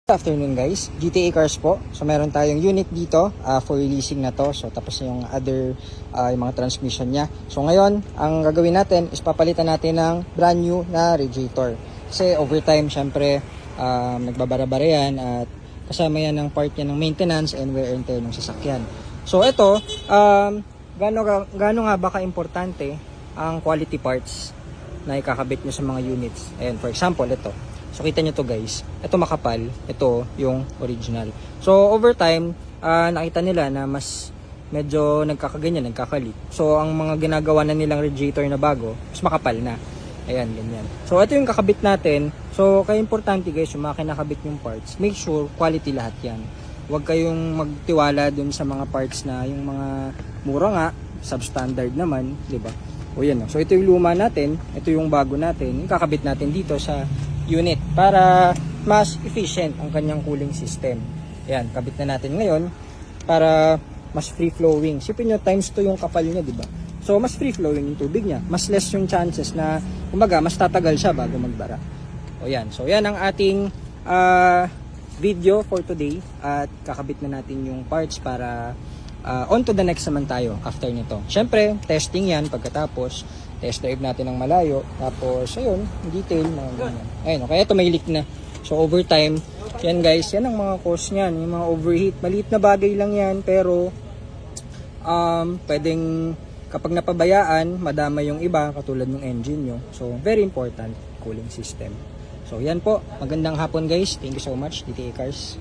Good afternoon guys, GTA Cars po. So meron tayong unit dito for leasing na to. So tapos yung other yung mga transmission niya. So ngayon, ang gagawin natin is papalitan natin ng brand new na radiator. Kasi overtime syempre nagbabara-bara yan at kasama yan ng part yan ng maintenance and wear and tear ng sasakyan. So ito, gaano nga ba ka-importante ang quality parts na ikakabit nyo sa mga units. Ayan, for example, ito. So kita nyo to guys, ito makapal, ito yung original. So over time, nakita nila na mas medyo nagkakaganyan, nagkakalit. So ang mga ginagawa na nilang radiator na bago, mas makapal na. Ayan, ganyan. So ito yung kakabit natin. So kaya importante guys, yung mga kinakabit yung parts, make sure quality lahat yan. Huwag kayong magtiwala dun sa mga parts na yung mga mura nga, substandard naman, di ba? O yan. So ito yung luma natin, ito yung bago natin, yung kakabit natin dito sa unit para mas efficient ang kanyang cooling system. Ayan, kabit na natin ngayon para mas free flowing. Sipin nyo, times 2 yung kapal niya, di ba? So mas free flowing yung tubig niya. Mas less yung chances na umaga mas tatagal siya bago magbara. O yan. So yan ang ating video for today at kakabit na natin yung parts para on to the next naman tayo after nito. Syempre, testing yan pagkatapos. Test drive natin ng malayo. Tapos, ayun, detail. Ayun, okay, ito may leak na. So, overtime, yan guys, yan ang mga cause niyan. Yung mga overheat. Maliit na bagay lang yan, pero pwedeng kapag napabayaan, madama yung iba, katulad ng engine nyo. So, very important, cooling system. So, yan po. Magandang hapon guys. Thank you so much, GTA Cars.